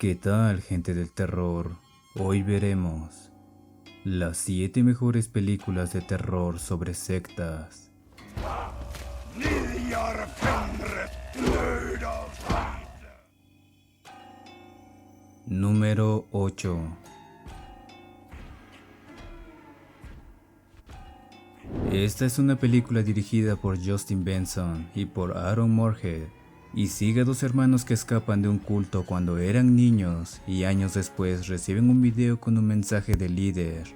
¿Qué tal, gente del terror? Hoy veremos las 7 mejores películas de terror sobre sectas. Número 8. Esta es una película dirigida por Justin Benson y por Aaron Moorhead, y sigue a dos hermanos que escapan de un culto cuando eran niños y años después reciben un video con un mensaje del líder.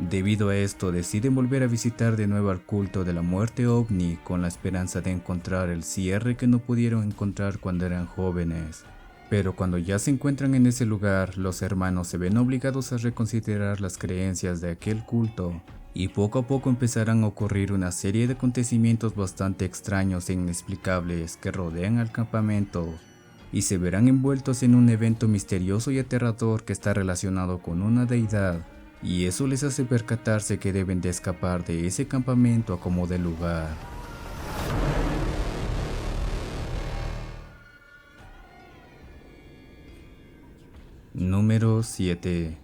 Debido a esto deciden volver a visitar de nuevo al culto de la muerte ovni con la esperanza de encontrar el cierre que no pudieron encontrar cuando eran jóvenes. Pero cuando ya se encuentran en ese lugar, los hermanos se ven obligados a reconsiderar las creencias de aquel culto, y poco a poco empezarán a ocurrir una serie de acontecimientos bastante extraños e inexplicables que rodean al campamento, y se verán envueltos en un evento misterioso y aterrador que está relacionado con una deidad, y eso les hace percatarse que deben de escapar de ese campamento a como de lugar. Número 7.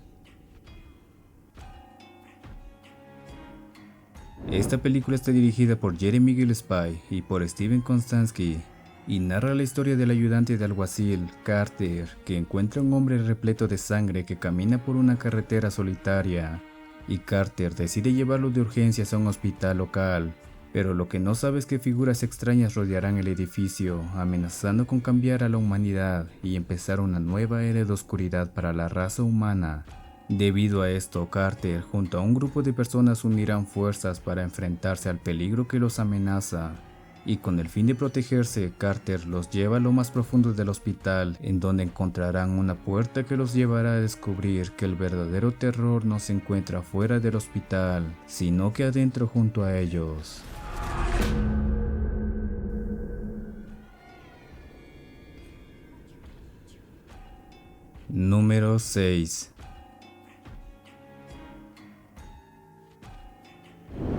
Esta película está dirigida por Jeremy Gillespie y por Steven Konstanski, y narra la historia del ayudante de alguacil, Carter, que encuentra a un hombre repleto de sangre que camina por una carretera solitaria, y Carter decide llevarlo de urgencias a un hospital local, pero lo que no sabe es que figuras extrañas rodearán el edificio, amenazando con cambiar a la humanidad y empezar una nueva era de oscuridad para la raza humana. Debido a esto, Carter junto a un grupo de personas unirán fuerzas para enfrentarse al peligro que los amenaza, y con el fin de protegerse, Carter los lleva a lo más profundo del hospital, en donde encontrarán una puerta que los llevará a descubrir que el verdadero terror no se encuentra fuera del hospital, sino que adentro junto a ellos. Número 6.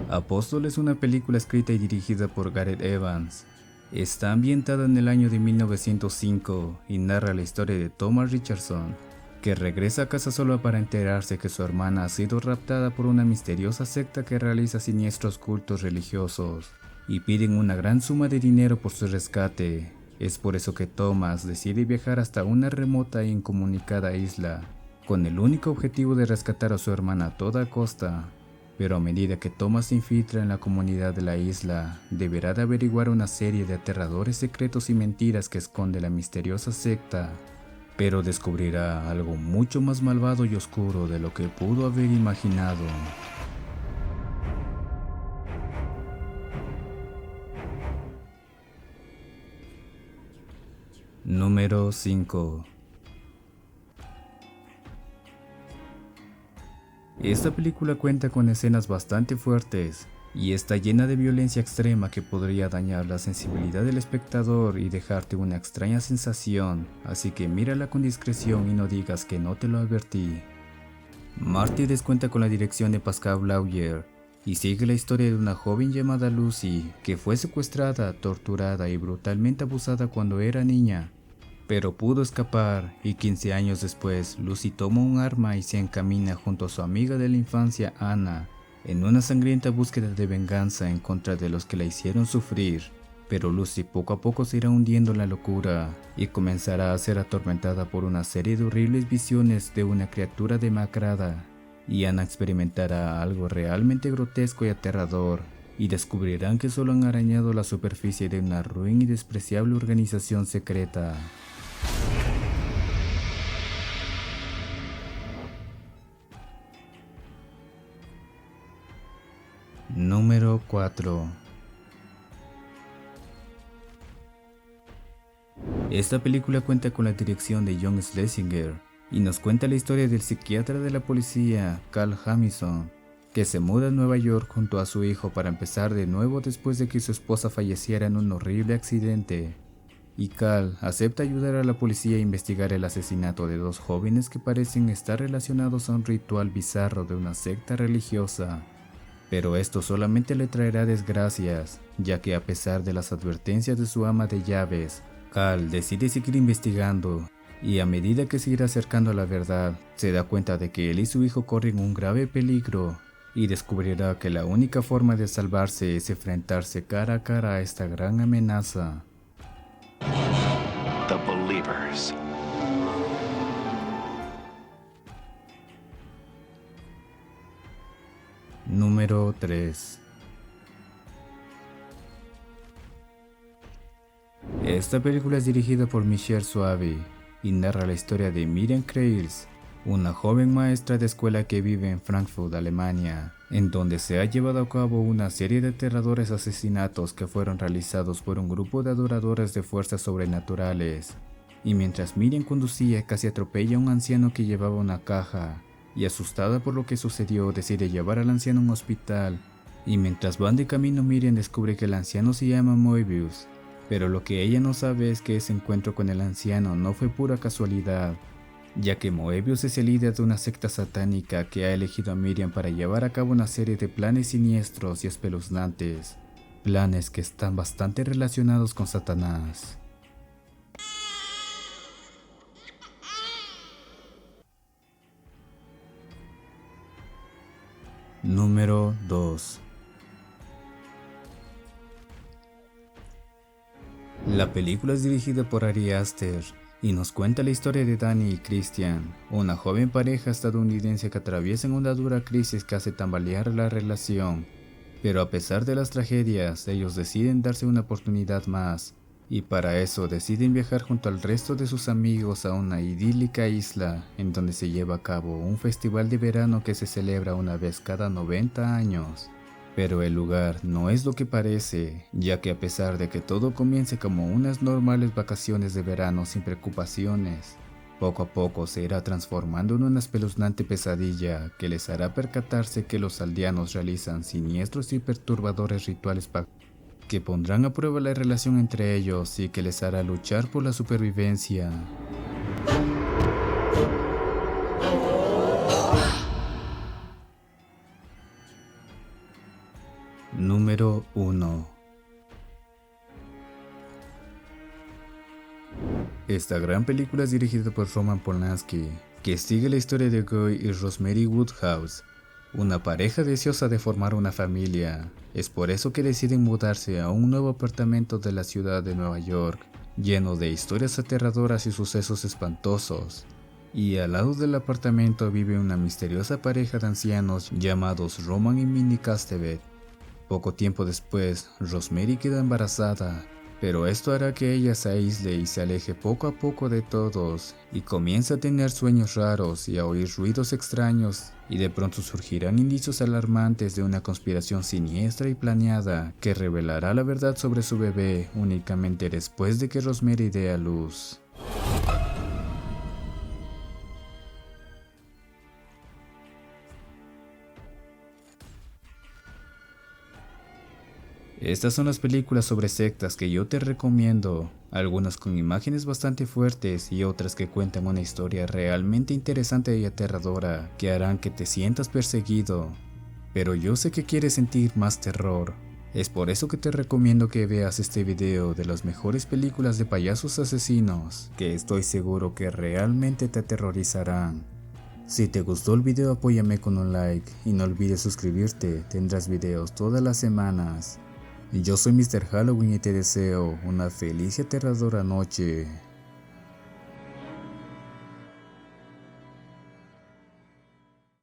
Apóstol es una película escrita y dirigida por Gareth Evans. Está ambientada en el año de 1905 y narra la historia de Thomas Richardson, que regresa a casa solo para enterarse que su hermana ha sido raptada por una misteriosa secta que realiza siniestros cultos religiosos, y piden una gran suma de dinero por su rescate. Es por eso que Thomas decide viajar hasta una remota e incomunicada isla, con el único objetivo de rescatar a su hermana a toda costa. Pero a medida que Thomas se infiltra en la comunidad de la isla, deberá de averiguar una serie de aterradores secretos y mentiras que esconde la misteriosa secta, pero descubrirá algo mucho más malvado y oscuro de lo que pudo haber imaginado. Número 5. Esta película cuenta con escenas bastante fuertes y está llena de violencia extrema que podría dañar la sensibilidad del espectador y dejarte una extraña sensación, así que mírala con discreción y no digas que no te lo advertí. Mártires cuenta con la dirección de Pascal Laugier y sigue la historia de una joven llamada Lucy que fue secuestrada, torturada y brutalmente abusada cuando era niña, pero pudo escapar, y 15 años después, Lucy toma un arma y se encamina junto a su amiga de la infancia, Anna, en una sangrienta búsqueda de venganza en contra de los que la hicieron sufrir. Pero Lucy poco a poco se irá hundiendo en la locura y comenzará a ser atormentada por una serie de horribles visiones de una criatura demacrada, y Anna experimentará algo realmente grotesco y aterrador, y descubrirán que solo han arañado la superficie de una ruin y despreciable organización secreta. Número 4. Esta película cuenta con la dirección de John Schlesinger y nos cuenta la historia del psiquiatra de la policía, Carl Jamison, que se muda a Nueva York junto a su hijo para empezar de nuevo después de que su esposa falleciera en un horrible accidente. Y Carl acepta ayudar a la policía a investigar el asesinato de dos jóvenes que parecen estar relacionados a un ritual bizarro de una secta religiosa. Pero esto solamente le traerá desgracias, ya que a pesar de las advertencias de su ama de llaves, Carl decide seguir investigando y a medida que se irá acercando a la verdad, se da cuenta de que él y su hijo corren un grave peligro y descubrirá que la única forma de salvarse es enfrentarse cara a cara a esta gran amenaza. The Believers. Número 3. Esta película es dirigida por Michel Soavi y narra la historia de Miriam Kreils, una joven maestra de escuela que vive en Frankfurt, Alemania, en donde se ha llevado a cabo una serie de aterradores asesinatos que fueron realizados por un grupo de adoradores de fuerzas sobrenaturales. Y mientras Miriam conducía, casi atropella a un anciano que llevaba una caja, y asustada por lo que sucedió, decide llevar al anciano a un hospital. Y mientras van de camino, Miriam descubre que el anciano se llama Moebius, pero lo que ella no sabe es que ese encuentro con el anciano no fue pura casualidad, ya que Moebius es el líder de una secta satánica que ha elegido a Miriam para llevar a cabo una serie de planes siniestros y espeluznantes, planes que están bastante relacionados con Satanás. Número 2. La película es dirigida por Ari Aster y nos cuenta la historia de Danny y Christian, una joven pareja estadounidense que atraviesan una dura crisis que hace tambalear la relación. Pero a pesar de las tragedias, ellos deciden darse una oportunidad más, y para eso deciden viajar junto al resto de sus amigos a una idílica isla en donde se lleva a cabo un festival de verano que se celebra una vez cada 90 años. Pero el lugar no es lo que parece, ya que a pesar de que todo comience como unas normales vacaciones de verano sin preocupaciones, poco a poco se irá transformando en una espeluznante pesadilla que les hará percatarse que los aldeanos realizan siniestros y perturbadores rituales que pondrán a prueba la relación entre ellos y que les hará luchar por la supervivencia. Número 1. Esta gran película es dirigida por Roman Polanski, que sigue la historia de Guy y Rosemary Woodhouse, una pareja deseosa de formar una familia. Es por eso que deciden mudarse a un nuevo apartamento de la ciudad de Nueva York, lleno de historias aterradoras y sucesos espantosos. Y al lado del apartamento vive una misteriosa pareja de ancianos llamados Roman y Minnie Castevet. Poco tiempo después, Rosemary queda embarazada, pero esto hará que ella se aísle y se aleje poco a poco de todos, y comienza a tener sueños raros y a oír ruidos extraños, y de pronto surgirán indicios alarmantes de una conspiración siniestra y planeada que revelará la verdad sobre su bebé únicamente después de que Rosemary dé a luz. Estas son las películas sobre sectas que yo te recomiendo, algunas con imágenes bastante fuertes y otras que cuentan una historia realmente interesante y aterradora que harán que te sientas perseguido. Pero yo sé que quieres sentir más terror, es por eso que te recomiendo que veas este video de las mejores películas de payasos asesinos, que estoy seguro que realmente te aterrorizarán. Si te gustó el video, apóyame con un like y no olvides suscribirte, tendrás videos todas las semanas. Yo soy Mr. Halloween y te deseo una feliz y aterradora noche.